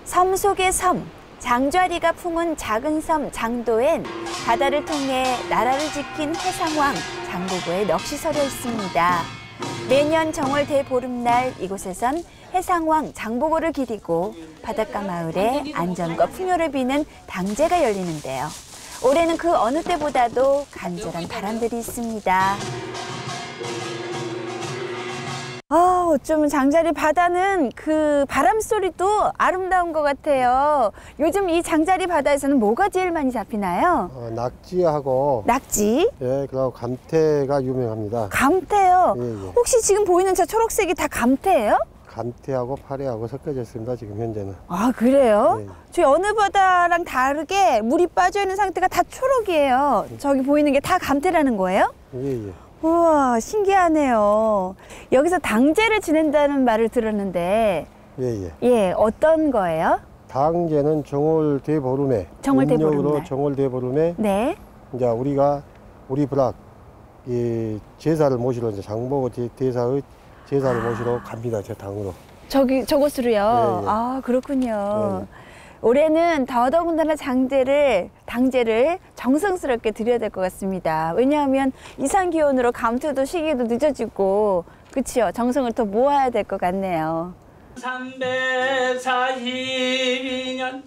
섬 속의 섬, 장좌리가 품은 작은 섬 장도엔 바다를 통해 나라를 지킨 해상왕 장보고의 넋이 서려 있습니다. 매년 정월 대보름날 이곳에선 해상왕 장보고를 기리고 바닷가 마을에 안전과 풍요를 비는 당제가 열리는데요. 올해는 그 어느 때보다도 간절한 바람들이 있습니다. 어쩌면 장자리 바다는 그 바람 소리도 아름다운 것 같아요. 요즘 이 장자리 바다에서는 뭐가 제일 많이 잡히나요? 낙지하고 낙지? 예, 그리고 감태가 유명합니다. 감태요? 예, 예. 혹시 지금 보이는 저 초록색이 다 감태예요? 감태하고 파래하고 섞여져 있습니다. 지금 현재는. 아, 그래요? 예, 예. 저희 어느 바다랑 다르게 물이 빠져 있는 상태가 다 초록이에요. 저기 보이는 게 다 감태라는 거예요? 예, 예. 우와, 신기하네요. 여기서 당제를 지낸다는 말을 들었는데 예, 예. 예, 어떤 거예요? 당제는 정월 대보름에 정월 음력으로 대보름날. 정월 대보름에 네. 이제 우리 부락 이 제사를 모시러 이제 장보고 대사의 제사를 모시러 갑니다. 제 당으로. 저곳으로요? 예, 예. 아, 그렇군요. 예, 예. 올해는 더더군다나 당제를 정성스럽게 드려야 될 것 같습니다. 왜냐하면 이상기온으로 감태도 시기도 늦어지고, 그치요? 정성을 더 모아야 될 것 같네요. 342년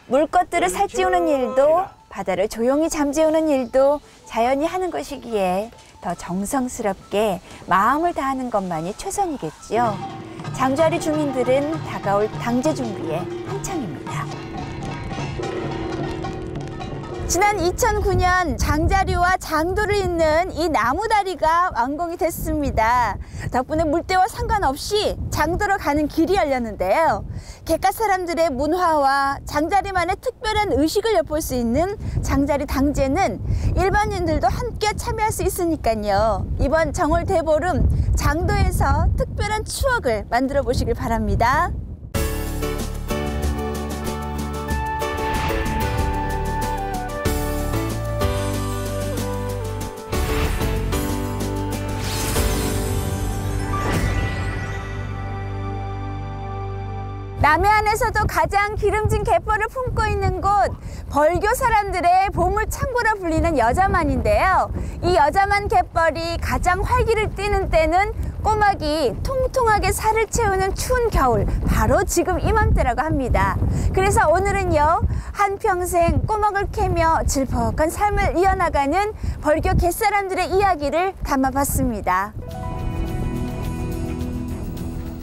물것들을 살찌우는 일도, 바다를 조용히 잠재우는 일도 자연이 하는 것이기에 더 정성스럽게 마음을 다하는 것만이 최선이겠지요. 장좌리 주민들은 다가올 당제 준비에 한창입니다. 지난 2009년 장자리와 장도를 잇는 이 나무다리가 완공이 됐습니다. 덕분에 물때와 상관없이 장도로 가는 길이 열렸는데요. 객가 사람들의 문화와 장자리만의 특별한 의식을 엿볼 수 있는 장자리 당제는 일반인들도 함께 참여할 수 있으니까요. 이번 정월 대보름 장도에서 특별한 추억을 만들어 보시길 바랍니다. 남해안에서도 가장 기름진 갯벌을 품고 있는 곳, 벌교 사람들의 보물창고라 불리는 여자만인데요. 이 여자만 갯벌이 가장 활기를 띠는 때는 꼬막이 통통하게 살을 채우는 추운 겨울, 바로 지금 이맘때라고 합니다. 그래서 오늘은요, 한평생 꼬막을 캐며 질퍽한 삶을 이어나가는 벌교 갯사람들의 이야기를 담아봤습니다.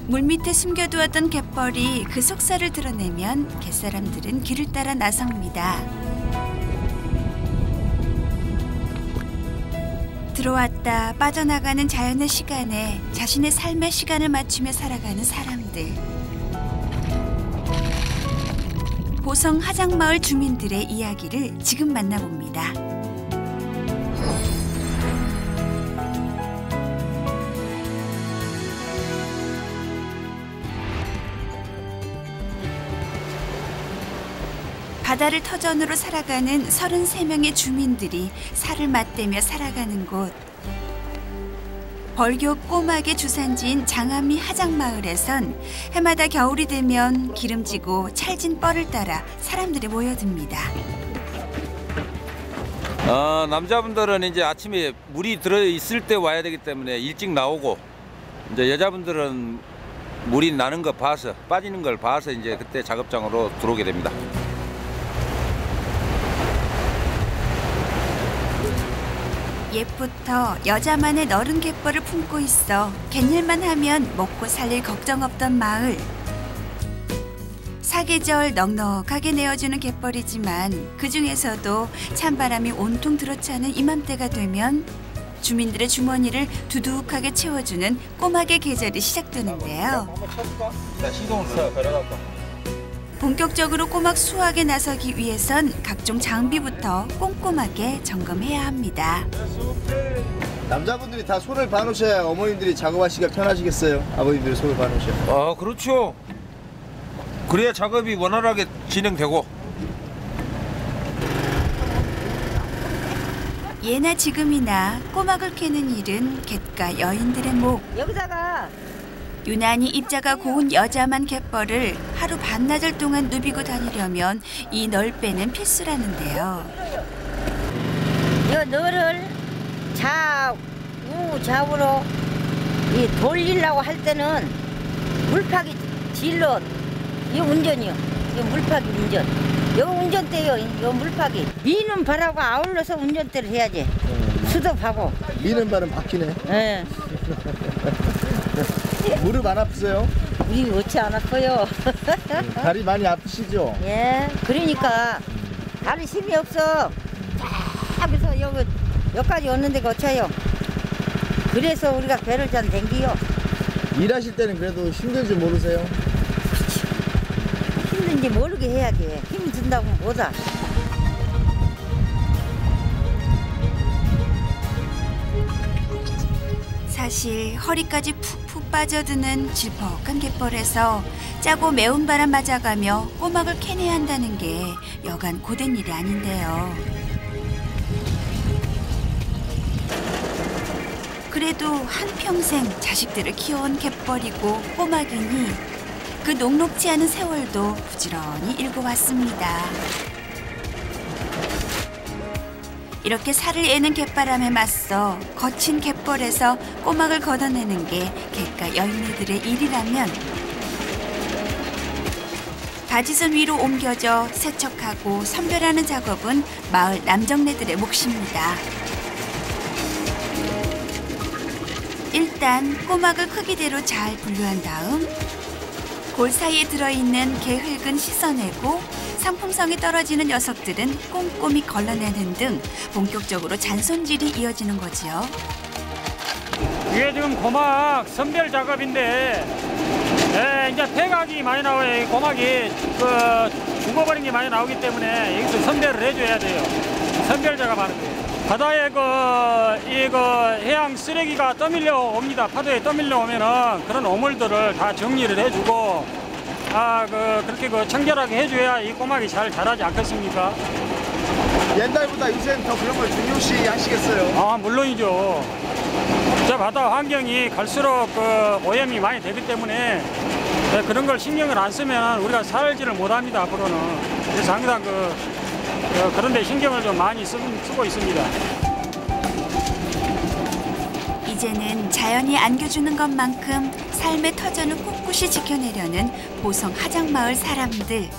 물밑에 숨겨두었던 갯벌이 그 속살을 드러내면 갯사람들은 길을 따라 나섭니다. 들어왔다 빠져나가는 자연의 시간에 자신의 삶의 시간을 맞추며 살아가는 사람들. 보성 하장마을 주민들의 이야기를 지금 만나봅니다. 바다를 터전으로 살아가는 33명의 주민들이 살을 맞대며 살아가는 곳. 벌교 꼬막의 주산지인 장암리 하장마을에선 해마다 겨울이 되면 기름지고 찰진 뻘을 따라 사람들이 모여듭니다. 남자분들은 이제 아침에 물이 들어있을 때 와야 되기 때문에 일찍 나오고, 이제 여자분들은 물이 나는 거 봐서, 빠지는 걸 봐서 이제 그때 작업장으로 들어오게 됩니다. 옛부터 여자만의 너른 갯벌을 품고 있어 갯일만 하면 먹고 살릴 걱정 없던 마을. 사계절 넉넉하게 내어주는 갯벌이지만 그중에서도 찬바람이 온통 들어차는 이맘때가 되면 주민들의 주머니를 두둑하게 채워주는 꼬막의 계절이 시작되는데요. 본격적으로 꼬막 수확에 나서기 위해선 각종 장비부터 꼼꼼하게 점검해야 합니다. 남자분들이 다 손을 봐놓으셔야 어머님들이 작업하시기가 편하시겠어요? 아버님들이 손을 봐놓으셔야. 그렇죠. 그래야 작업이 원활하게 진행되고. 예나 지금이나 꼬막을 캐는 일은 갯가 여인들의 목. 여기다가 유난히 입자가 고운 여자만 갯벌을 하루 반나절 동안 누비고 다니려면 이 널빼는 필수라는데요. 이 너를 좌우로 이 돌리려고 할 때는 물파기 질러 이 운전이요. 이 물파기 운전. 요 운전대요. 요 물파기. 미는 발하고 아울러서 운전대를 해야지. 수도하고. 미는 발은 바뀌네. 예. 무릎 안 아프세요? 우리 어찌 안 아파요. 다리 많이 아프시죠? 예. 그러니까 다리 힘이 없어. 저기서 여기까지 오는 데가 어차요. 그래서 우리가 배를 잘 댕기요. 일하실 때는 그래도 힘든지 모르세요? 힘든지 모르게 해야지. 힘이 든다고 뭐다. 사실 허리까지 푹푹 빠져드는 질퍽한 갯벌에서 짜고 매운 바람 맞아가며 꼬막을 캐내야 한다는 게 여간 고된 일이 아닌데요. 그래도 한평생 자식들을 키워온 갯벌이고 꼬막이니 그 녹록지 않은 세월도 부지런히 읽어왔습니다. 이렇게 살을 애는 갯바람에 맞서 거친 갯벌에서 꼬막을 걷어내는 게 갯가 여인네들의 일이라면 바지선 위로 옮겨져 세척하고 선별하는 작업은 마을 남정네들의 몫입니다. 일단 꼬막을 크기대로 잘 분류한 다음 골 사이에 들어있는 게흙은 씻어내고 상품성이 떨어지는 녀석들은 꼼꼼히 걸러내는 등 본격적으로 잔손질이 이어지는 거지요. 이게 지금 고막 선별 작업인데 이제 폐각이 많이 나와요. 이 고막이 죽어버린 게 많이 나오기 때문에 여기서 선별을 해줘야 돼요. 선별 작업하는 거예요. 바다에 해양 쓰레기가 떠밀려 옵니다. 파도에 떠밀려 오면은 그런 오물들을 다 정리를 해주고 그렇게 청결하게 해줘야 이 꼬막이 잘 자라지 않겠습니까? 옛날보다 요새는 더 그런 걸 중요시 하시겠어요? 물론이죠. 저 바다 환경이 갈수록 오염이 많이 되기 때문에 그런 걸 신경을 안 쓰면 우리가 살지를 못합니다. 앞으로는. 그래서 항상 그런 데 신경을 좀 많이 쓰고 있습니다. 이제는 자연이 안겨주는 것만큼 삶의 터전을 꿋꿋이 지켜내려는 보성 하장마을 사람들.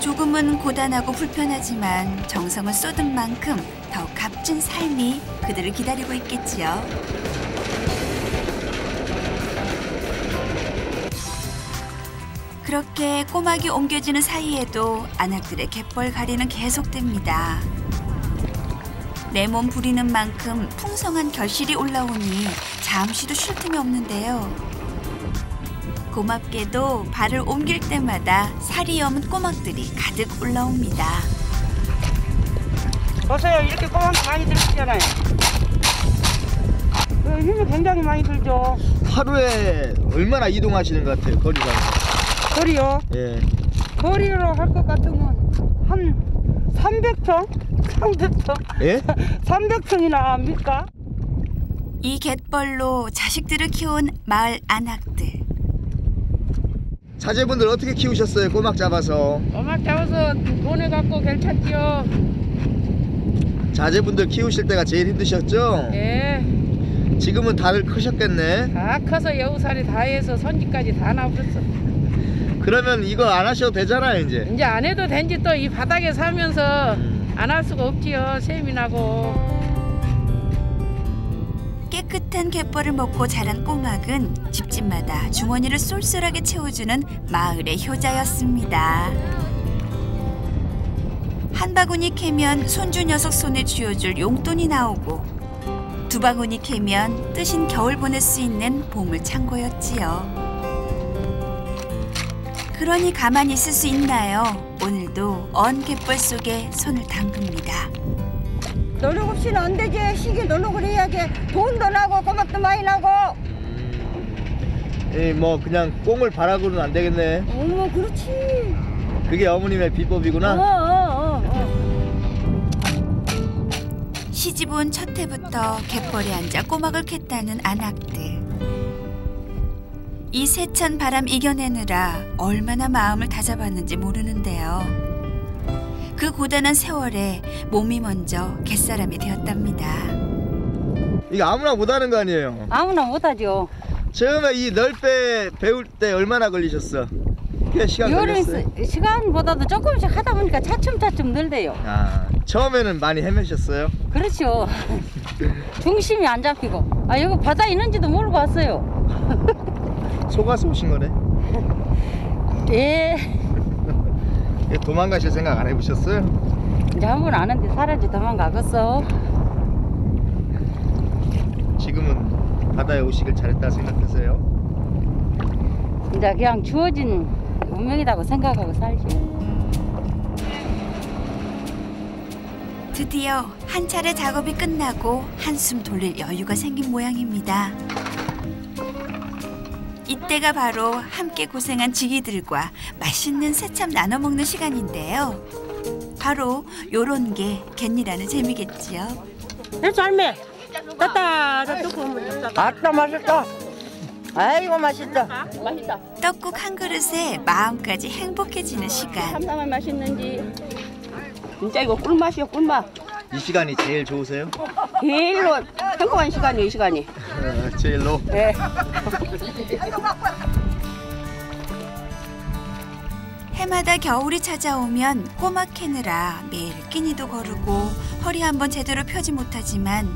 조금은 고단하고 불편하지만 정성을 쏟은 만큼 더 값진 삶이 그들을 기다리고 있겠지요. 그렇게 꼬막이 옮겨지는 사이에도 안악들의 갯벌갈이는 계속됩니다. 내 몸 부리는 만큼 풍성한 결실이 올라오니 잠시도 쉴 틈이 없는데요. 고맙게도 발을 옮길 때마다 살이 여문 꼬막들이 가득 올라옵니다. 보세요. 이렇게 꼬막 많이 들으시잖아요. 힘이 굉장히 많이 들죠. 하루에 얼마나 이동하시는 것 같아요? 거리가? 거리요? 예. 거리로 할 것 같으면 한 300천? 300천? 예? 300천이나 합니까? 이 갯벌로 자식들을 키운 마을 안악들. 자제분들 어떻게 키우셨어요? 꼬막 잡아서. 꼬막 잡아서 보내갖고 괜찮지요. 자제분들 키우실 때가 제일 힘드셨죠? 예. 지금은 다들 크셨겠네. 다 커서 여우살이 다 해서 손지까지 다 나버렸어. 그러면 이거 안 하셔도 되잖아요, 이제 안 해도 된지 또 이 바닥에 살면서 안 할 수가 없지요. 샘이 나고. 깨끗한 갯벌을 먹고 자란 꼬막은 집집마다 주머니를 쏠쏠하게 채워주는 마을의 효자였습니다. 한 바구니 캐면 손주 녀석 손에 쥐어줄 용돈이 나오고 두 바구니 캐면 뜨신 겨울 보낼 수 있는 보물 창고였지요. 그러니 가만히 있을 수 있나요? 오늘도 언 갯벌 속에 손을 담급니다. 노력 없이는 안 되지. 시계 노력을 해야지. 돈도 나고 꼬막도 많이 나고. 뭐 그냥 꽁을 바라고는 안 되겠네. 어머 그렇지. 그게 어머님의 비법이구나. 시집 온 첫 해부터 갯벌에 앉아 꼬막을 캤다는 안악들. 이 세찬 바람 이겨내느라 얼마나 마음을 다잡았는지 모르는데요. 그 고단한 세월에 몸이 먼저 갯사람이 되었답니다. 이거 아무나 못하는 거 아니에요? 아무나 못하죠. 처음에 이 널배 배울 때 얼마나 걸리셨어? 꽤 시간 걸렸어요? 시간보다도 조금씩 하다 보니까 차츰차츰 늘대요. 아, 처음에는 많이 헤매셨어요? 그렇죠. 중심이 안 잡히고. 아, 여기 바다 있는지도 모르고 왔어요. 속아서 오신 거네? 예. 도망가실 생각 안 해보셨어요? 이제 한 번 아는데 사라지 도망가겠어. 지금은 바다에 오시길 잘했다 생각하세요? 이제 그냥 주어진 운명이라고 생각하고 살죠. 드디어 한 차례 작업이 끝나고 한숨 돌릴 여유가 생긴 모양입니다. 이때가 바로 함께 고생한 지기들과 맛있는 새참 나눠 먹는 시간인데요. 바로 요런 게 갯일하는 재미겠지요. 삶에 따따 아따 맛있다. 아이고 맛있다. 맛있다. 떡국 한 그릇에 마음까지 행복해지는 시간. 참나만 맛있는지. 진짜 이거 꿀맛이요 꿀맛. 이 시간이 제일 좋으세요? 제일로 행복한 시간이에요 이 시간이. 제일로? 네. 해마다 겨울이 찾아오면 꼬막 캐느라 매일 끼니도 거르고 허리 한번 제대로 펴지 못하지만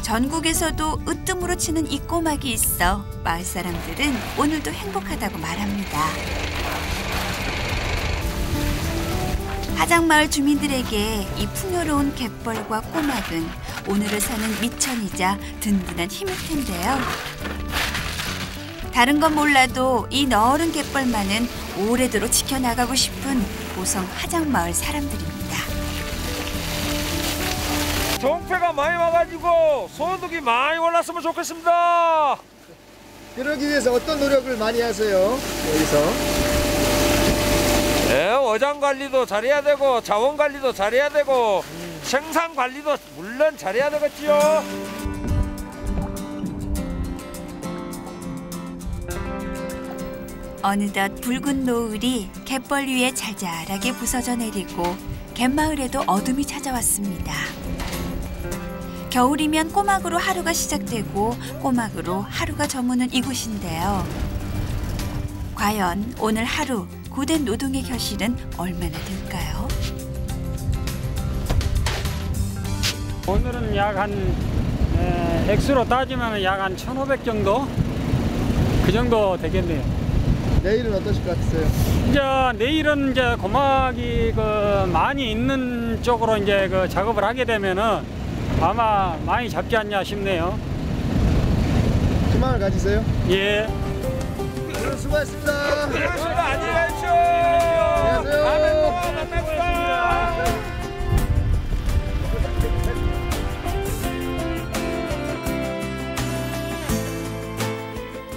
전국에서도 으뜸으로 치는 이 꼬막이 있어 마을 사람들은 오늘도 행복하다고 말합니다. 하장마을 주민들에게 이 풍요로운 갯벌과 꼬막은 오늘을 사는 미천이자 든든한 힘일 텐데요. 다른 건 몰라도 이 너른 갯벌만은 오래도록 지켜나가고 싶은 보성 하장마을 사람들입니다. 종패가 많이 와가지고 소득이 많이 올랐으면 좋겠습니다. 그러기 위해서 어떤 노력을 많이 하세요? 여기서? 네, 어장 관리도 잘해야 되고 자원 관리도 잘해야 되고 생산 관리도 물론 잘해야 되겠지요. 어느덧 붉은 노을이 갯벌 위에 잘잘하게 부서져 내리고 갯마을에도 어둠이 찾아왔습니다. 겨울이면 꼬막으로 하루가 시작되고 꼬막으로 하루가 저무는 이곳인데요. 과연 오늘 하루 고된 노동의 결실은 얼마나 될까요? 오늘은 약 한 액수로 따지면 약 한 1,500 정도? 그 정도 되겠네요. 내일은 어떠실 것 같으세요? 이제 내일은 이제 고막이 많이 있는 쪽으로 이제 작업을 하게 되면은 아마 많이 잡지 않냐 싶네요. 희망을 가지세요? 예. 오늘 수고하셨습니다. 안녕히 가십시오. 안녕하세요.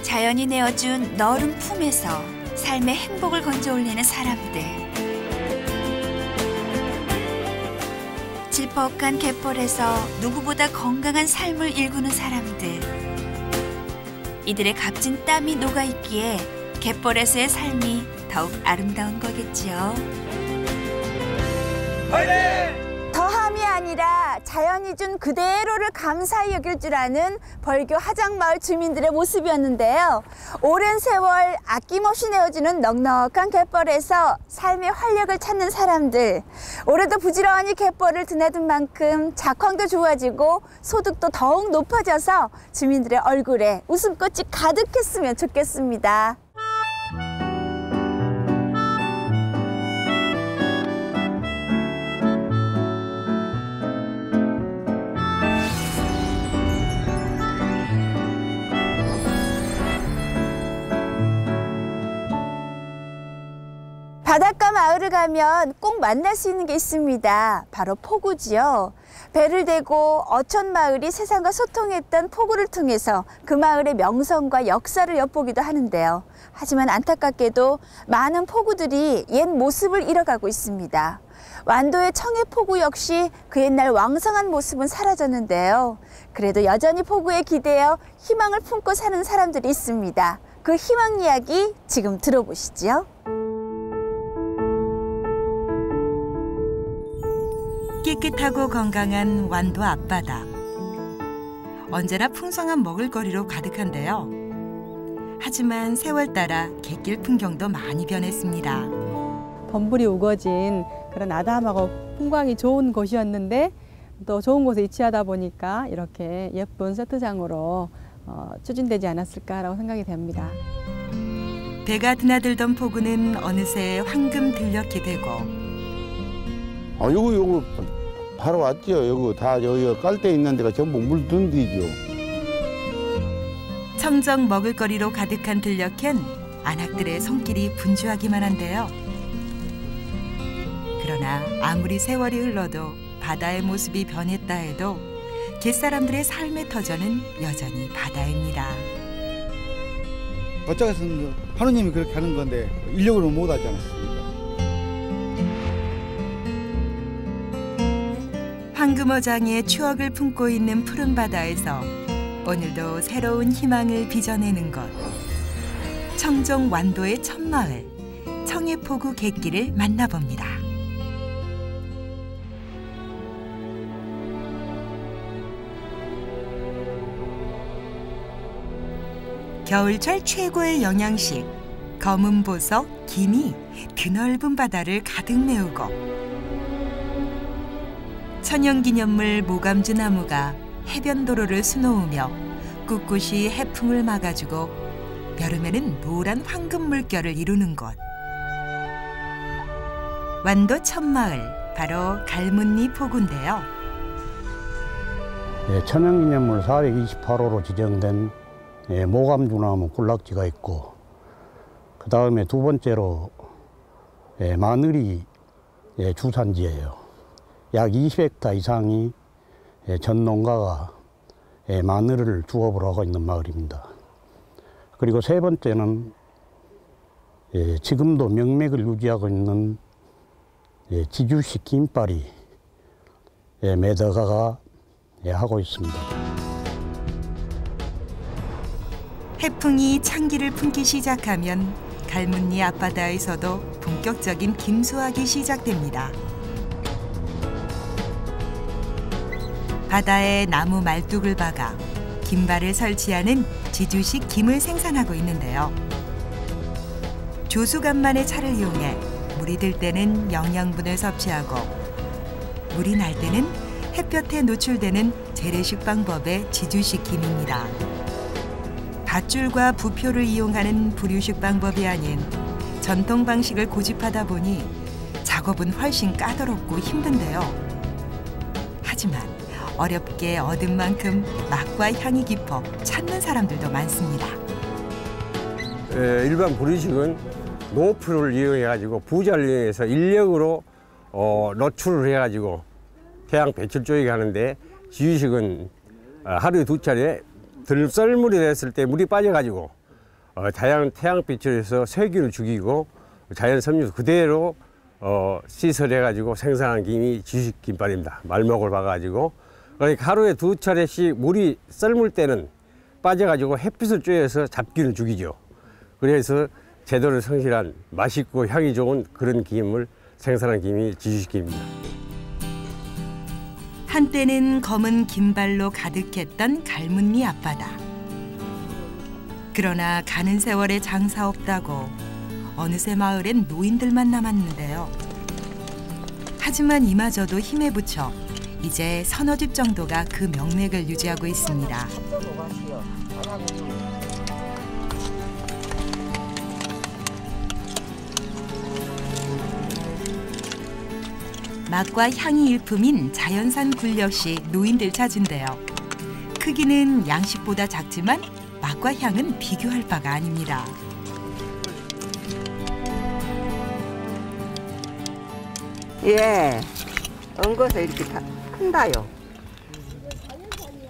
자연이 내어준 너른 품에서 삶의 행복을 건져 올리는 사람들. 질퍽한 갯벌에서 누구보다 건강한 삶을 일구는 사람들. 이들의 값진 땀이 녹아있기에 갯벌에서의 삶이 더욱 아름다운 거겠지요. 화이팅! 더함이 아니라 자연이 준 그대로를 감사히 여길 줄 아는 벌교 하장마을 주민들의 모습이었는데요. 오랜 세월 아낌없이 내어주는 넉넉한 갯벌에서 삶의 활력을 찾는 사람들. 올해도 부지런히 갯벌을 드나든 만큼 작황도 좋아지고 소득도 더욱 높아져서 주민들의 얼굴에 웃음꽃이 가득했으면 좋겠습니다. 바닷가 마을을 가면 꼭 만날 수 있는 게 있습니다. 바로 포구지요. 배를 대고 어촌 마을이 세상과 소통했던 포구를 통해서 그 마을의 명성과 역사를 엿보기도 하는데요. 하지만 안타깝게도 많은 포구들이 옛 모습을 잃어가고 있습니다. 완도의 청해포구 역시 그 옛날 왕성한 모습은 사라졌는데요. 그래도 여전히 포구에 기대어 희망을 품고 사는 사람들이 있습니다. 그 희망 이야기 지금 들어보시죠. 깨끗하고 건강한 완도 앞바다. 언제나 풍성한 먹을거리로 가득한데요. 하지만 세월 따라 갯길 풍경도 많이 변했습니다. 범불이 우거진 그런 아담하고 풍광이 좋은 곳이었는데 또 좋은 곳에 위치하다 보니까 이렇게 예쁜 세트장으로 추진되지 않았을까라고 생각이 됩니다. 배가 드나들던 포구는 어느새 황금 들녘이 되고 요거 바로 왔죠. 요거 다 여기 깔대 있는 데가 전부 물 든 데죠. 청정 먹을거리로 가득한 들녘엔 안악들의 손길이 분주하기만 한데요. 그러나 아무리 세월이 흘러도 바다의 모습이 변했다 해도 갯사람들의 삶의 터전은 여전히 바다입니다. 어쩌겠습니까? 하느님이 그렇게 하는 건데 인력으로 못 하지 않았습니까? 황금어장의 추억을 품고 있는 푸른 바다에서 오늘도 새로운 희망을 빚어내는 것. 청정 완도의 첫마을 청해포구 갯길을 만나봅니다. 겨울철 최고의 영양식 검은 보석, 김이 드넓은 바다를 가득 메우고 천연기념물 모감주 나무가 해변도로를 수놓으며 꿋꿋이 해풍을 막아주고 여름에는 노란 황금 물결을 이루는 곳. 완도 첫마을, 바로 갈문리 포구인데요. 천연기념물 428호로 지정된 모감주나무 군락지가 있고, 그 다음에 두 번째로 마늘이 주산지예요. 약 20헥타 이상이 전 농가가 마늘을 주업으로 하고 있는 마을입니다. 그리고 세 번째는 지금도 명맥을 유지하고 있는 지주식 김발이 매덕가가 하고 있습니다. 해풍이 창기를 품기 시작하면 갈문리 앞바다에서도 본격적인 김수확이 시작됩니다. 바다에 나무 말뚝을 박아 김발을 설치하는 지주식 김을 생산하고 있는데요. 조수간만의 차를 이용해 물이 들 때는 영양분을 섭취하고 물이 날 때는 햇볕에 노출되는 재래식 방법의 지주식 김입니다. 밧줄과 부표를 이용하는 부류식 방법이 아닌 전통 방식을 고집하다 보니 작업은 훨씬 까다롭고 힘든데요. 하지만 어렵게 얻은 만큼 맛과 향이 깊어 찾는 사람들도 많습니다. 일반 부류식은 노프를 이용해가지고 부자를 이용해서 인력으로 노출을 해가지고 태양 배출 쪽에 가는데, 지주식은 하루에 두 차례 썰물이 됐을 때 물이 빠져가지고 태양빛을 해서 세균을 죽이고 자연 섬유 그대로 시설해가지고 생산한 김이 지주식 김발입니다. 말목을 박아가지고. 그러니까 하루에 두 차례씩 물이 썰물 때는 빠져가지고 햇빛을 쬐어서 잡균을 죽이죠. 그래서 제대로 성실한 맛있고 향이 좋은 그런 김을 생산한 김이 지주식 김입니다. 한때는 검은 김발로 가득했던 갈문리 앞바다. 그러나 가는 세월에 장사 없다고 어느새 마을엔 노인들만 남았는데요. 하지만 이마저도 힘에 부쳐 이제 서너 집 정도가 그 명맥을 유지하고 있습니다. 맛과 향이 일품인 자연산 굴 역시 노인들 찾은데요. 크기는 양식보다 작지만 맛과 향은 비교할 바가 아닙니다. 예, 엉거서 이렇게 다 큰다요.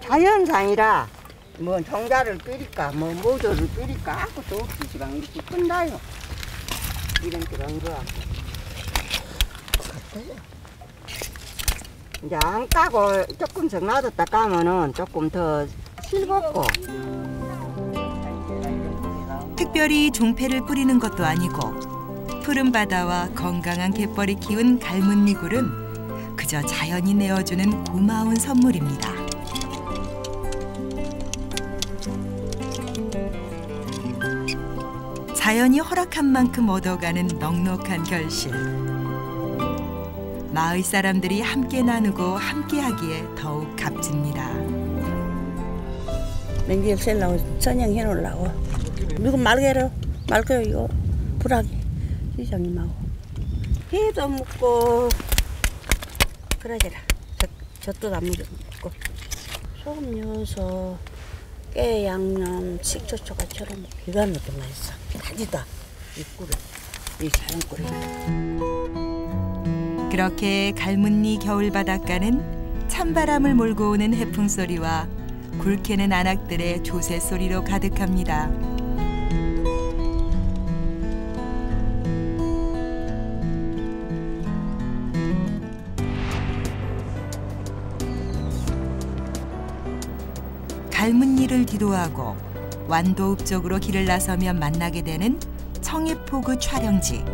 자연산이라 뭐 종자를 끓일까 뭐 모조를 끓일까 아무것도 없이 지금 이렇게 큰다요. 이런 게 엉거하고. 같아요. 이제 안 까고 조금씩 놔뒀다 까면은 조금 더 실겁고. 특별히 종패를 뿌리는 것도 아니고 푸른 바다와 건강한 갯벌이 키운 갈문리굴은 그저 자연이 내어주는 고마운 선물입니다. 자연이 허락한 만큼 얻어가는 넉넉한 결실. 마을 사람들이 함께 나누고 함께하기에 더욱 값집니다. 냉기를 셀라고 선양해 놓으려고. 이거 말게요 이거 불하게 시장님하고 회도 먹고 그러더라. 젖도 안 먹고 소금 넣어서 깨 양념 식초 초가처럼 기가 막히게 맛있어. 다지다 이 꿀을 이 자연 꿀을. 그렇게 갈문리 겨울 바닷가는 찬바람을 몰고 오는 해풍 소리와 굴 캐는 안악들의 조새 소리로 가득합니다. 갈문리를 뒤로하고 완도읍 쪽으로 길을 나서면 만나게 되는 청해포구 촬영지.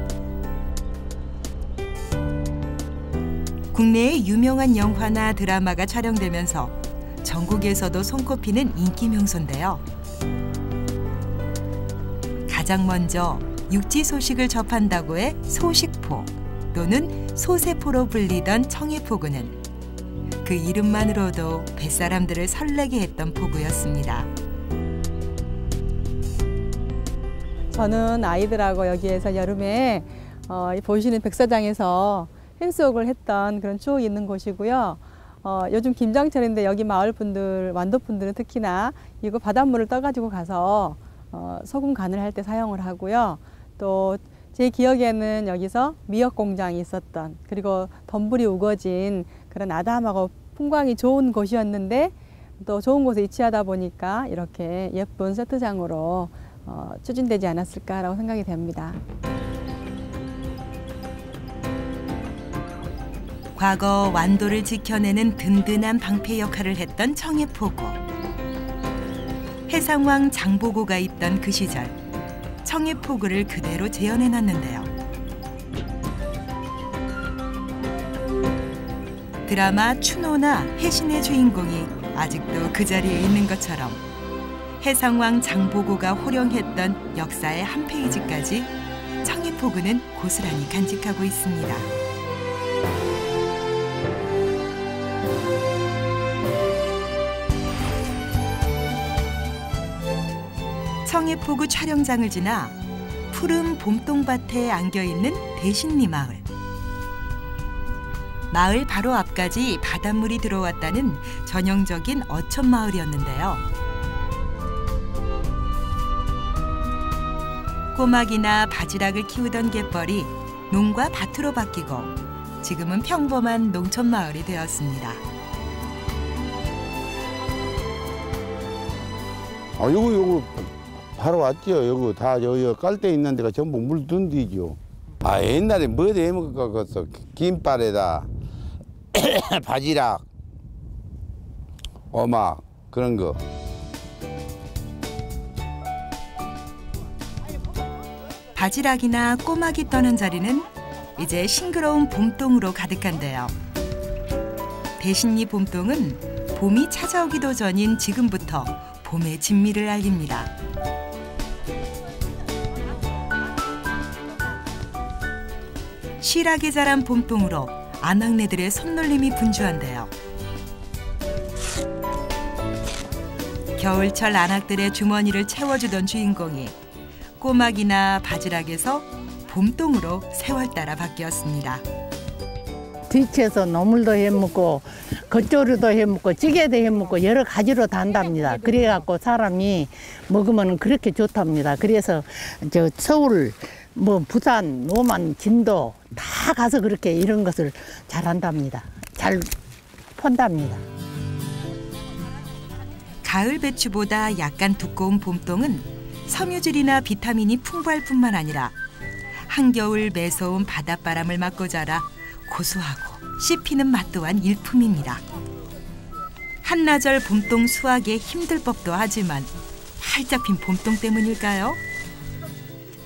국내의 유명한 영화나 드라마가 촬영되면서 전국에서도 손꼽히는 인기 명소인데요. 가장 먼저 육지 소식을 접한다고 해 소식포 또는 소세포로 불리던 청해포구는 그 이름만으로도 뱃사람들을 설레게 했던 포구였습니다. 저는 아이들하고 여기에서 여름에 보시는 백사장에서 해수욕을 했던 그런 추억이 있는 곳이고요. 요즘 김장철인데 여기 마을 분들, 완도 분들은 특히나 이거 바닷물을 떠가지고 가서 소금 간을 할 때 사용을 하고요. 또 제 기억에는 여기서 미역 공장이 있었던, 그리고 덤불이 우거진 그런 아담하고 풍광이 좋은 곳이었는데 또 좋은 곳에 위치하다 보니까 이렇게 예쁜 세트장으로 추진되지 않았을까라고 생각이 됩니다. 과거 완도를 지켜내는 든든한 방패 역할을 했던 청해포구. 해상왕 장보고가 있던 그 시절 청해포구를 그대로 재현해놨는데요. 드라마 추노나 해신의 주인공이 아직도 그 자리에 있는 것처럼 해상왕 장보고가 호령했던 역사의 한 페이지까지 청해포구는 고스란히 간직하고 있습니다. 청해포구 촬영장을 지나 푸른 봄동밭에 안겨있는 대신리 마을. 마을 바로 앞까지 바닷물이 들어왔다는 전형적인 어촌 마을이었는데요. 꼬막이나 바지락을 키우던 갯벌이 농과 밭으로 바뀌고 지금은 평범한 농촌 마을이 되었습니다. 요거 바로 왔죠. 요거 다 여기 깔대 있는 데가 전부 물 든 뒤죠. 옛날에 뭐도 해먹었어. 김발에다 바지락, 오막 그런 거. 바지락이나 꼬막이 떠는 자리는 이제 싱그러운 봄동으로 가득한데요. 대신리 봄동은 봄이 찾아오기도 전인 지금부터 봄의 진미를 알립니다. 실하게 자란 봄동으로 안악내들의 손놀림이 분주한데요. 겨울철 안악들의 주머니를 채워주던 주인공이 꼬막이나 바지락에서 봄동으로 세월 따라 바뀌었습니다. 뒤쳐서 나물도 해먹고 겉조류도 해먹고 찌개도 해먹고 여러 가지로 다 한답니다. 그래갖고 사람이 먹으면 그렇게 좋답니다. 그래서 저 서울, 부산, 노만, 진도 다 가서 그렇게 이런 것을 잘한답니다. 잘 펀답니다. 가을 배추보다 약간 두꺼운 봄동은 섬유질이나 비타민이 풍부할 뿐만 아니라 한겨울 매서운 바닷바람을 맞고 자라 고소하고 씹히는 맛 또한 일품입니다. 한나절 봄동 수확에 힘들 법도 하지만 활짝 핀 봄동 때문일까요?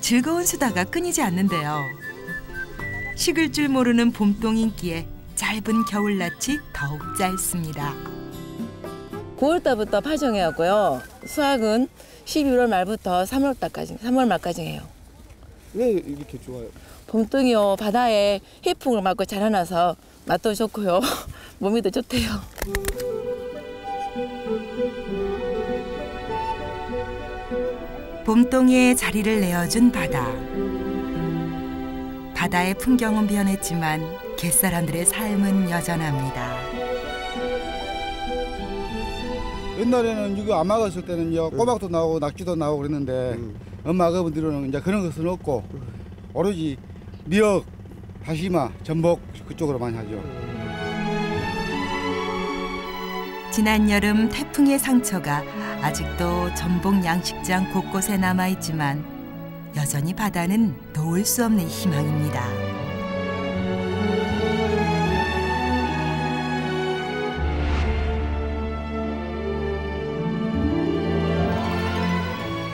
즐거운 수다가 끊이지 않는데요. 식을 줄 모르는 봄동 인기에 짧은 겨울낯이 더욱 짧습니다. 9월달부터 파종해왔고요. 수확은 12월 말부터 3월 말까지 해요. 왜 이렇게 좋아요? 봄동이요, 바다에 해풍을 맞고 자라나서 맛도 좋고요. 몸에도 좋대요. 봄동에 자리를 내어준 바다. 바다의 풍경은 변했지만 갯사람들의 삶은 여전합니다. 옛날에는 이거 안 막았을 때는요, 꼬막도 나오고 낙지도 나오고 그랬는데 엄마 아버지들은 이제 그런 것은 없고 오로지 미역, 다시마, 전복 그쪽으로 많이 하죠. 지난 여름 태풍의 상처가 아직도 전복 양식장 곳곳에 남아있지만 여전히 바다는 놓을 수 없는 희망입니다.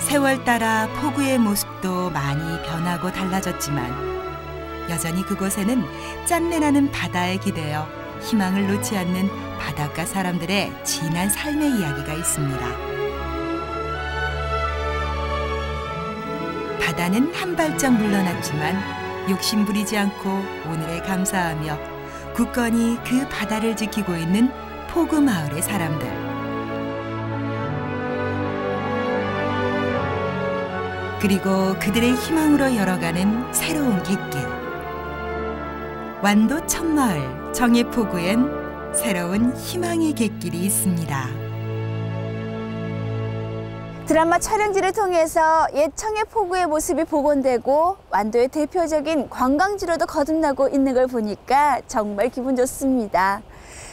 세월 따라 포구의 모습도 많이 변하고 달라졌지만 여전히 그곳에는 짠내나는 바다에 기대어 희망을 놓지 않는 바닷가 사람들의 진한 삶의 이야기가 있습니다. 바다는 한 발짝 물러났지만 욕심 부리지 않고 오늘에 감사하며 굳건히 그 바다를 지키고 있는 포구 마을의 사람들. 그리고 그들의 희망으로 열어가는 새로운 갯길. 완도 첫마을 정예포구엔 새로운 희망의 갯길이 있습니다. 드라마 촬영지를 통해서 옛 청해포구의 모습이 복원되고 완도의 대표적인 관광지로도 거듭나고 있는 걸 보니까 정말 기분 좋습니다.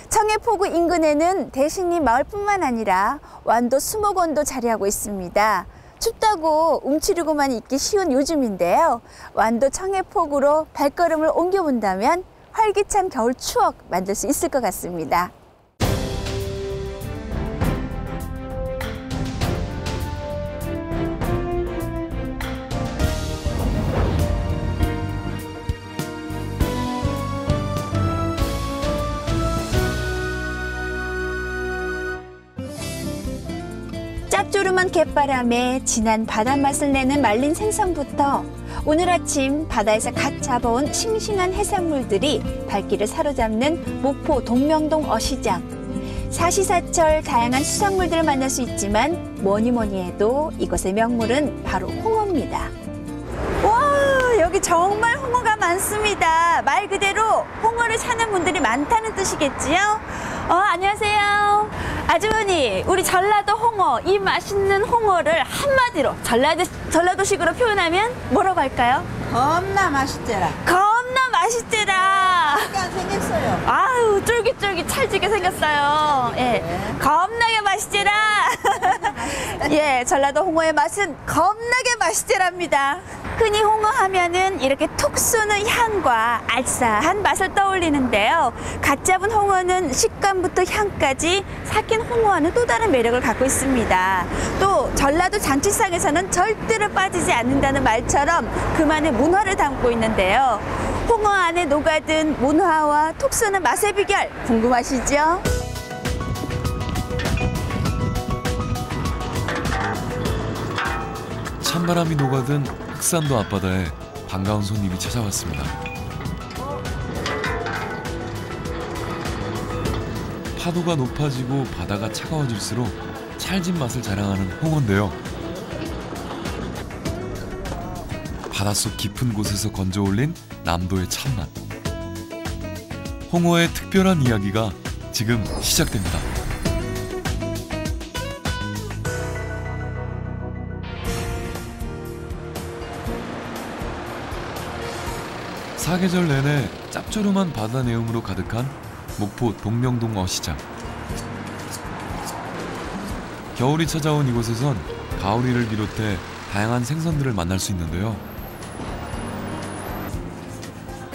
청해포구 인근에는 대식리 마을뿐만 아니라 완도 수목원도 자리하고 있습니다. 춥다고 움츠리고만 있기 쉬운 요즘인데요. 완도 청해포구로 발걸음을 옮겨본다면 활기찬 겨울 추억 만들 수 있을 것 같습니다. 짭조름한 갯바람에 진한 바닷맛을 내는 말린 생선부터 오늘 아침 바다에서 갓 잡아온 싱싱한 해산물들이 발길을 사로잡는 목포 동명동 어시장. 사시사철 다양한 수산물들을 만날 수 있지만 뭐니 해도 이곳의 명물은 바로 홍어입니다. 와, 여기 정말 홍어가 많습니다. 말 그대로 홍어를 찾는 분들이 많다는 뜻이겠지요? 안녕하세요. 아주머니, 우리 전라도 홍어, 이 맛있는 홍어를 한마디로 전라도식으로 표현하면 뭐라고 할까요? 겁나 맛있더라. 겁나 맛있더라. 약간 생겼어요. 아유, 쫄깃쫄깃 찰지게 생겼어요. 예, 겁나게 맛있더라. 예, 전라도 홍어의 맛은 겁나게 맛있더랍니다. 흔히 홍어 하면은 이렇게 톡 쏘는 향과 알싸한 맛을 떠올리는데요. 갓 잡은 홍어는 식감부터 향까지 삭힌 홍어와는 또 다른 매력을 갖고 있습니다. 또 전라도 잔치상에서는 절대로 빠지지 않는다는 말처럼 그만의 문화를 담고 있는데요. 홍어 안에 녹아든 문화와 톡 쏘는 맛의 비결 궁금하시죠? 찬바람이 녹아든 흑산도 앞바다에 반가운 손님이 찾아왔습니다. 파도가 높아지고 바다가 차가워질수록 찰진 맛을 자랑하는 홍어인데요. 바닷속 깊은 곳에서 건져 올린 남도의 참맛. 홍어의 특별한 이야기가 지금 시작됩니다. 사계절 내내 짭조름한 바다 내음으로 가득한 목포 동명동 어시장. 겨울이 찾아온 이곳에선 가오리를 비롯해 다양한 생선들을 만날 수 있는데요.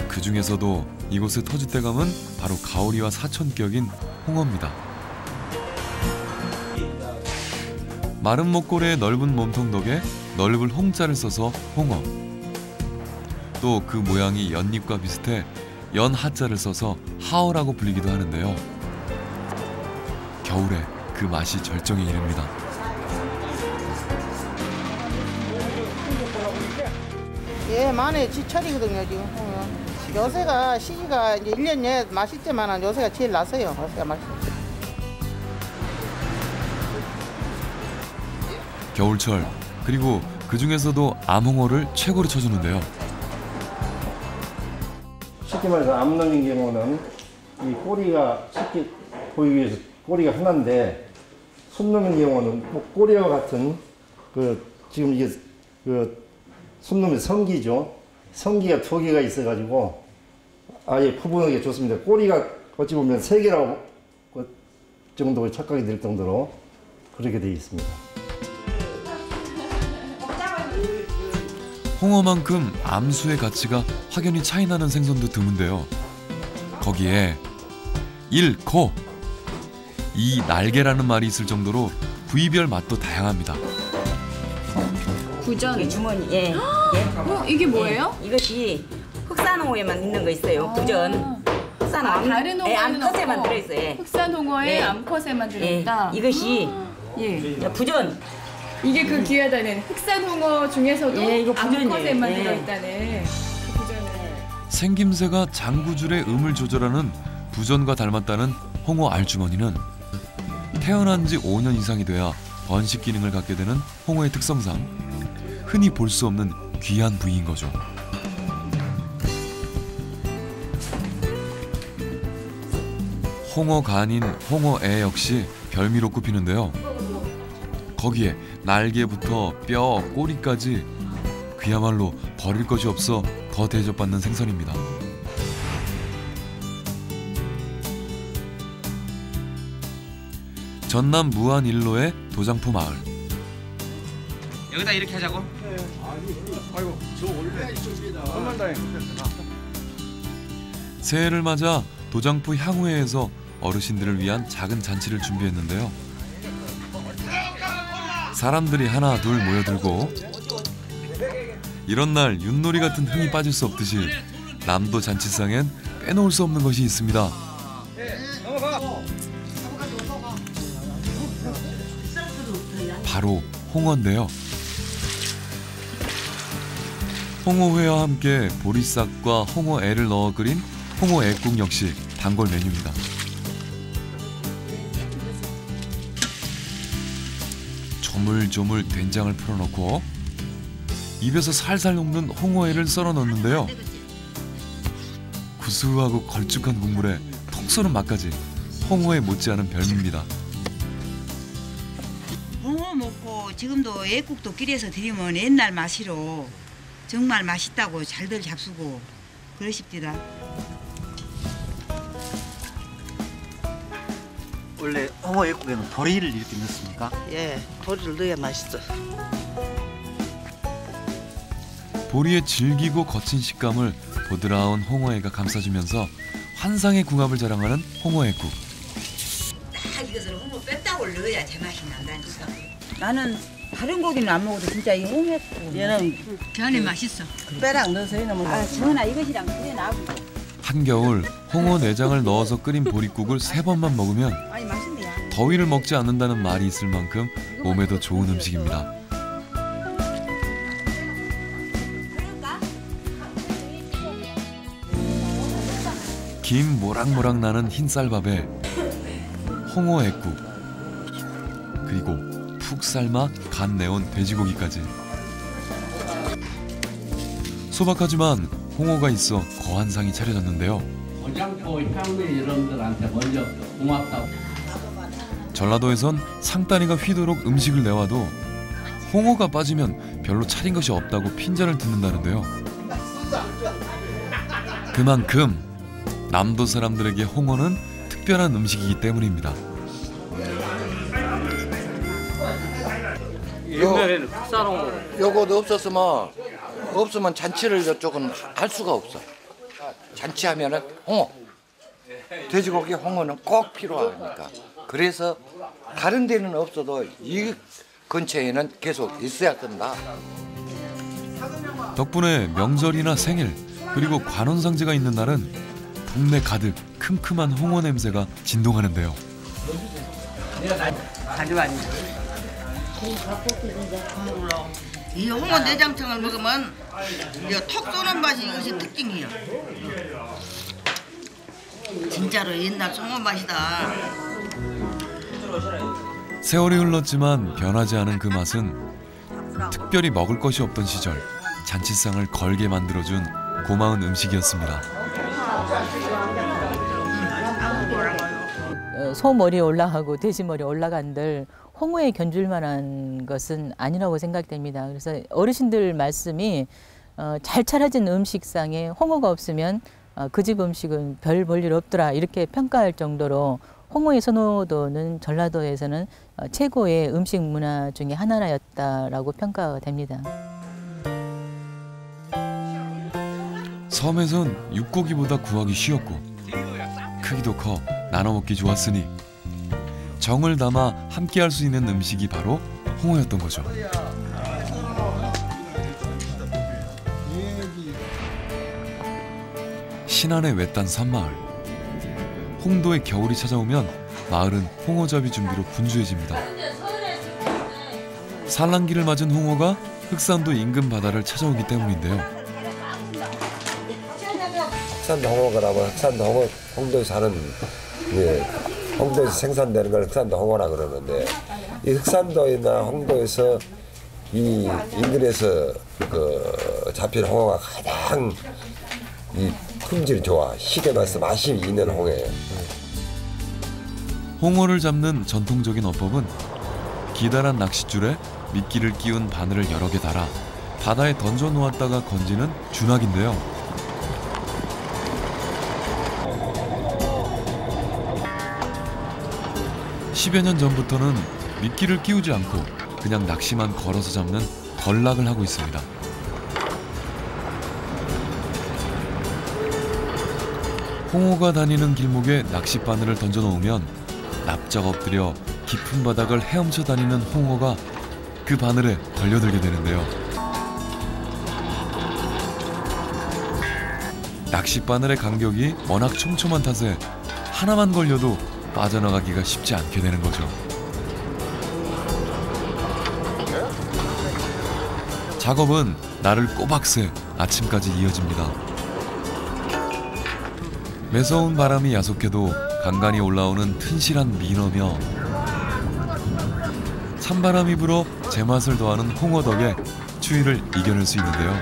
그 중에서도 이곳의 터줏대감은 바로 가오리와 사촌격인 홍어입니다. 마른 목골의 넓은 몸통 덕에 넓은 홍자를 써서 홍어. 또 그 모양이 연잎과 비슷해 연하자를 써서 하어라고 불리기도 하는데요. 겨울에 그 맛이 절정에 이릅니다. 예, 만에 지철이거든요, 지금. 요새가 시기가 이제 1년 내에 맛있지만 요새가 제일 나서요. 요새가 맛있어요. 겨울철, 그리고 그 중에서도 암홍어를 최고로 쳐주는데요. 쉽게 말해서 암 넘인 경우는 이 꼬리가 쉽게 보이기 위해서 꼬리가 하나인데, 손 넘인 경우는 뭐 꼬리와 같은 지금 이게 손 넘의 성기죠. 성기가 2개가 있어가지고 아예 구분하기 좋습니다. 꼬리가 어찌 보면 3개라고 정도의 착각이 될 정도로 그렇게 되어 있습니다. 홍어만큼 암수의 가치가 확연히 차이나는 생선도 드문데요. 거기에 일코, 이 날개라는 말이 있을 정도로 부위별 맛도 다양합니다. 구전 주머니, 예. 이게 뭐예요? 예, 이것이 흑산홍어에만 있는 거 있어요. 구전. 흑산홍어. 다른 홍어는 암컷에만 들어있어요. 예. 흑산 홍어에 예. 암컷에만 들어있다. 예. 이것이 부전. 이게 그 귀하다는 흑산 홍어 중에서도 이거 부전이에요. 암컷에만 들어있다는 그 부전을. 생김새가 장구줄의 음을 조절하는 부전과 닮았다는 홍어 알주머니는 태어난 지 5년 이상이 돼야 번식 기능을 갖게 되는 홍어의 특성상 흔히 볼 수 없는 귀한 부위인 거죠. 홍어가 아닌 홍어애 역시 별미로 꼽히는데요. 거기에 날개부터 뼈, 꼬리까지 그야말로 버릴 것이 없어 더 대접받는 생선입니다. 전남 무안일로의 도장포 마을. 여기다 이렇게 하자고? 아이고, 저 원래 한만다행. 새해를 맞아 도장포 향후회에서 어르신들을 위한 작은 잔치를 준비했는데요. 사람들이 하나 둘 모여들고 이런 날 윷놀이 같은 흥이 빠질 수 없듯이 남도 잔치상엔 빼놓을 수 없는 것이 있습니다. 바로 홍어인데요. 홍어회와 함께 보리싹과 홍어애를 넣어 끓인 홍어애국 역시 단골 메뉴입니다. 조물조물 된장을 풀어넣고 입에서 살살 녹는 홍어애를 썰어 넣는데요. 구수하고 걸쭉한 국물에 톡 쏘는 맛까지 홍어에 못지않은 별미입니다. 홍어 먹고 지금도 애국도 끓여서 드리면 옛날 맛이로 정말 맛있다고 잘들 잡수고 그러십디다. 원래 홍어 애국에는 보리를 이렇게 넣습니까? 예, 보리를 넣어야 맛있어. 보리의 질기고 거친 식감을 보드라운 홍어애가 감싸주면서 환상의 궁합을 자랑하는 홍어애국. 딱 이것을 홍어 뺐다고 넣어야 제맛이 난다니까. 나는 다른 고기는 안 먹어도 진짜 이 홍어애국. 얘는 전에 맛있어. 빼랑 넣어서 해놓으면 지훈아 이것이랑 그래 나고. 한겨울 홍어 내장을 넣어서 끓인 보릿국을 3번만 먹으면 더위를 먹지 않는다는 말이 있을 만큼 몸에도 좋은 음식입니다. 김 모락모락 나는 흰 쌀밥에 홍어 애국, 그리고 푹 삶아 간 내온 돼지고기까지. 소박하지만 홍어가 있어 거한상이 차려졌는데요. 도장포 향미 여러분들한테 먼저 고맙다고. 전라도에선 상다리가 휘도록 음식을 내와도 홍어가 빠지면 별로 차린 것이 없다고 핀잔을 듣는다는데요. 그만큼 남도 사람들에게 홍어는 특별한 음식이기 때문입니다. 옛날에는 흑산홍어. 요것도 없으면 잔치를 이쪽은 할 수가 없어. 잔치하면은 홍어, 돼지고기 홍어는 꼭 필요하니까. 그래서 다른 데는 없어도 이 근처에는 계속 있어야 된다. 덕분에 명절이나 생일 그리고 관혼상제가 있는 날은 동네 가득 큼큼한 홍어 냄새가 진동하는데요. 이 홍어 내장탕을 먹으면 턱 쏘는 맛이 이것이 특징이에요. 진짜로 옛날 송어 맛이다. 세월이 흘렀지만 변하지 않은 그 맛은 특별히 먹을 것이 없던 시절 잔치상을 걸게 만들어준 고마운 음식이었습니다. 소머리 올라가고 돼지머리 올라간들 홍어에 견줄 만한 것은 아니라고 생각됩니다. 그래서 어르신들 말씀이 잘 차려진 음식상에 홍어가 없으면 그 집 음식은 별 볼 일 없더라 이렇게 평가할 정도로 홍어의 선호도는 전라도에서는 최고의 음식 문화 중에 하나였다라고 평가가 됩니다. 섬에선 육고기보다 구하기 쉬웠고 크기도 커 나눠 먹기 좋았으니 정을 담아 함께할 수 있는 음식이 바로 홍어였던 거죠. 신안의 외딴 산마을. 홍도의 겨울이 찾아오면 마을은 홍어잡이 준비로 분주해집니다. 산란기를 맞은 홍어가 흑산도 인근 바다를 찾아오기 때문인데요. 흑산도 홍어라고 흑산도 홍도에 사는 홍도에서 생산되는 걸 흑산도 홍어라 그러는데 이 흑산도나 홍도에서 이 인근에서 잡힌 홍어가 가장 이 품질이 좋아 시계 맛서 맛이 있는 홍어예요. 홍어를 잡는 전통적인 어법은 기다란 낚싯줄에 미끼를 끼운 바늘을 여러 개 달아 바다에 던져 놓았다가 건지는 준학인데요. (10여 년) 전부터는 미끼를 끼우지 않고 그냥 낚시만 걸어서 잡는 걸락을 하고 있습니다. 홍어가 다니는 길목에 낚싯바늘을 던져 놓으면 납작 엎드려 깊은 바닥을 헤엄쳐 다니는 홍어가 그 바늘에 걸려들게 되는데요. 낚싯바늘의 간격이 워낙 촘촘한 탓에 하나만 걸려도 빠져나가기가 쉽지 않게 되는 거죠. 작업은 날을 꼬박 새 아침까지 이어집니다. 매서운 바람이 야속해도 간간히 올라오는 튼실한 민어며 찬바람이 불어 제맛을 더하는 홍어 덕에 추위를 이겨낼 수 있는데요.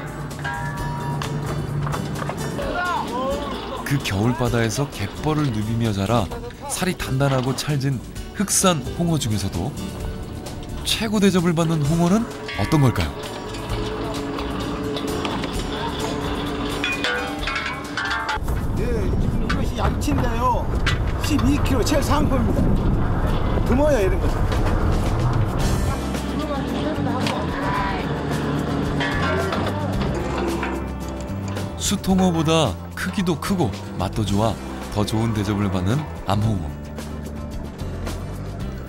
그 겨울바다에서 갯벌을 누비며 자라 살이 단단하고 찰진 흑산 홍어 중에서도 최고 대접을 받는 홍어는 어떤 걸까요? 이것이 약치인데요. 12kg 제일 상품입니다. 금어야 이런 거. 숯홍어보다 크기도 크고 맛도 좋아 더 좋은 대접을 받는 암홍어.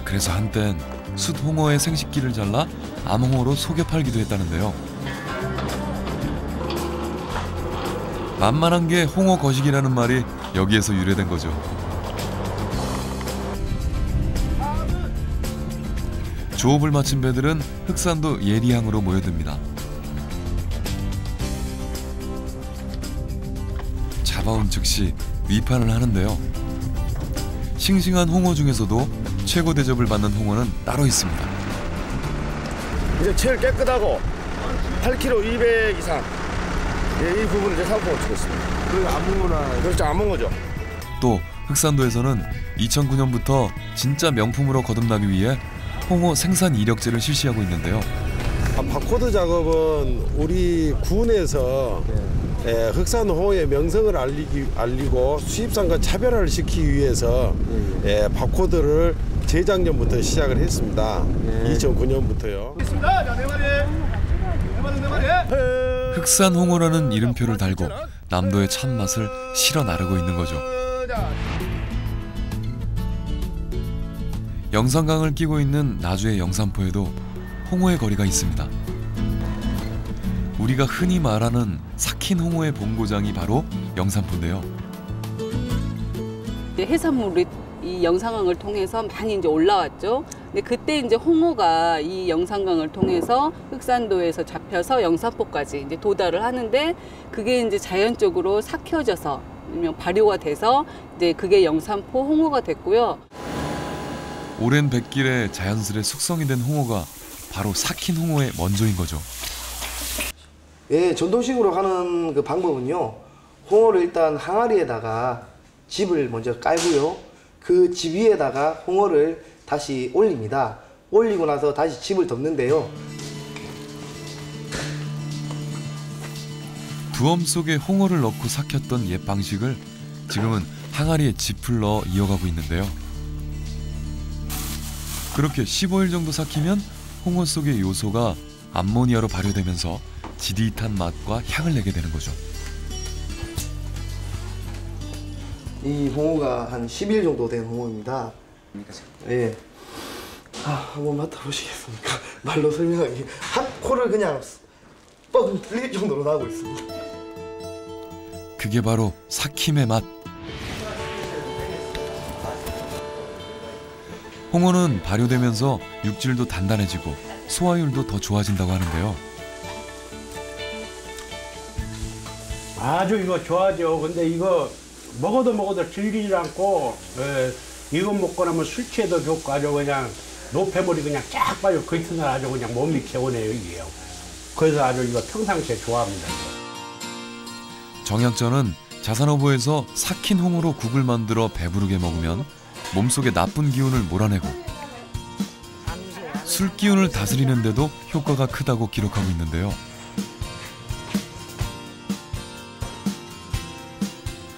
그래서 한땐 숯홍어의 생식기를 잘라 암홍어로 속여 팔기도 했다는데요. 만만한 게 홍어 거식이라는 말이 여기에서 유래된 거죠. 조업을 마친 배들은 흑산도 예리항으로 모여듭니다. 잡아온 즉시 위판을 하는데요. 싱싱한 홍어 중에서도 최고 대접을 받는 홍어는 따로 있습니다. 이제 제일 깨끗하고 8kg 200 이상. 이 부분 이제 상품을 주고 있습니다. 그 암홍어나 그렇죠, 암홍어죠. 또 흑산도에서는 2009년부터 진짜 명품으로 거듭나기 위해 홍어 생산 이력제를 실시하고 있는데요. 바코드 작업은 우리 군에서 흑산 홍어의 명성을 알리고 수입산과 차별화를 시키기 위해서 바코드를 재작년부터 시작을 했습니다. 2009년부터요. 흑산 홍어라는 이름표를 달고 남도의 참맛을 실어 나르고 있는 거죠. 영산강을 끼고 있는 나주의 영산포에도 홍어의 거리가 있습니다. 우리가 흔히 말하는 삭힌 홍어의 본고장이 바로 영산포인데요. 해산물이 이 영산강을 통해서 많이 이제 올라왔죠. 근데 그때 이제 홍어가 이 영산강을 통해서 흑산도에서 잡혀서 영산포까지 이제 도달을 하는데 그게 이제 자연적으로 삭혀져서 발효가 돼서 이제 그게 영산포 홍어가 됐고요. 오랜 뱃길에 자연스레 숙성이 된 홍어가 바로 삭힌 홍어의 원조인 거죠. 예, 전통식으로 하는 그 방법은요. 홍어를 일단 항아리에다가 짚을 먼저 깔고요. 그 짚 위에다가 홍어를 다시 올립니다. 올리고 나서 다시 짚을 덮는데요. 두엄 속에 홍어를 넣고 삭혔던 옛 방식을 지금은 항아리에 짚을 넣어 이어가고 있는데요. 그렇게 15일 정도 삭히면 홍어 속의 요소가 암모니아로 발효되면서 지릿한 맛과 향을 내게 되는 거죠. 이 홍어가 한 10일 정도 된 홍어입니다. 예. 한번 맡아보시겠습니까? 말로 설명하기. 코를 그냥 뻥 뚫릴 정도로 나고 있습니다. 그게 바로 삭힘의 맛. 홍어는 발효되면서 육질도 단단해지고 소화율도 더 좋아진다고 하는데요. 아주 이거 좋아하죠. 근데 이거 먹어도 질리지 않고 이거 먹고 나면 술 취해도 좋고 아주 그냥 노폐물이 그냥 쫙 빠져 그 이튿날 아주 그냥 몸이 개운해요 이게요. 그래서 아주 이거 평상시에 좋아합니다. 정약전은 자산어부에서 삭힌 홍어로 국을 만들어 배부르게 먹으면 몸속의 나쁜 기운을 몰아내고 술 기운을 다스리는 데도 효과가 크다고 기록하고 있는데요.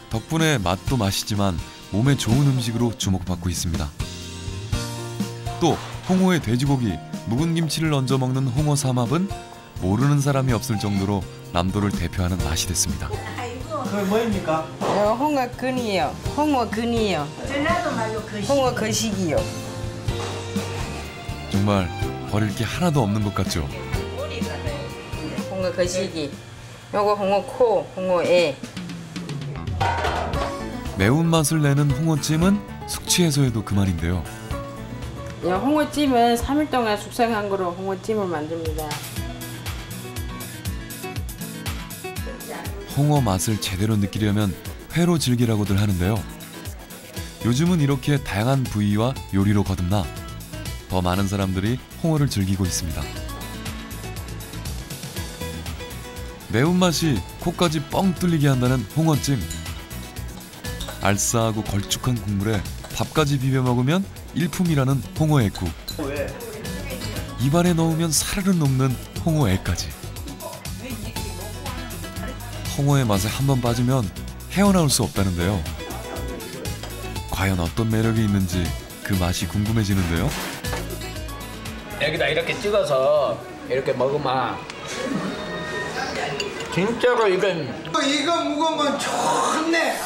덕분에 맛도 맛이지만 몸에 좋은 음식으로 주목받고 있습니다. 또 홍어에 돼지고기, 묵은 김치를 얹어 먹는 홍어 삼합은 모르는 사람이 없을 정도로 남도를 대표하는 맛이 됐습니다. 그게 뭐입니까? 홍어 근이요. 홍어 근이요. 전라도 말로 거식. 홍어 거식이요. 정말 버릴 게 하나도 없는 것 같죠? 홍어 거식이. 요거 홍어 코, 홍어 애. 매운맛을 내는 홍어찜은 숙취해소에도 그만인데요. 홍어찜은 3일 동안 숙성한 거로 홍어찜을 만듭니다. 홍어 맛을 제대로 느끼려면 회로 즐기라고들 하는데요. 요즘은 이렇게 다양한 부위와 요리로 거듭나 더 많은 사람들이 홍어를 즐기고 있습니다. 매운맛이 코까지 뻥 뚫리게 한다는 홍어찜. 알싸하고 걸쭉한 국물에 밥까지 비벼 먹으면 일품이라는 홍어애국. 입안에 넣으면 사르르 녹는 홍어애까지. 홍어의 맛에 한번 빠지면 헤어나올 수 없다는데요. 과연 어떤 매력이 있는지 그 맛이 궁금해지는데요. 여기다 이렇게 찍어서 이렇게 먹으면 진짜로 이건 이거 묵으면 좋네.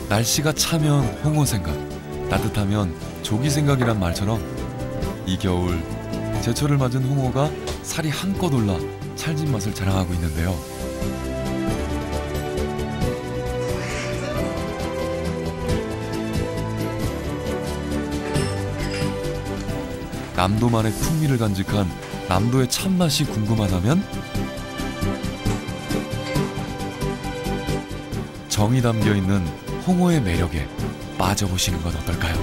날씨가 차면 홍어 생각, 따뜻하면 조기 생각이란 말처럼 이 겨울 제철을 맞은 홍어가 살이 한껏 올라 찰진 맛을 자랑하고 있는데요. 남도만의 풍미를 간직한 남도의 참맛이 궁금하다면 정이 담겨있는 홍어의 매력에 빠져보시는 건 어떨까요?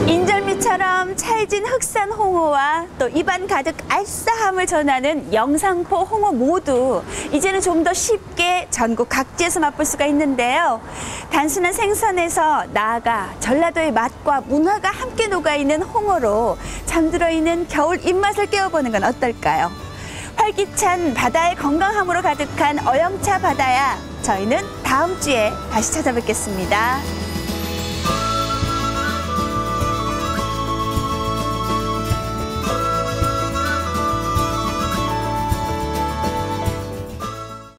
인절미처럼 찰진 흑산 홍어와 또 입안 가득 알싸함을 전하는 영산포 홍어 모두 이제는 좀 더 쉽게 전국 각지에서 맛볼 수가 있는데요. 단순한 생선에서 나아가 전라도의 맛과 문화가 함께 녹아있는 홍어로 잠들어 있는 겨울 입맛을 깨워보는 건 어떨까요? 활기찬 바다의 건강함으로 가득한 어영차 바다야. 저희는 다음 주에 다시 찾아뵙겠습니다.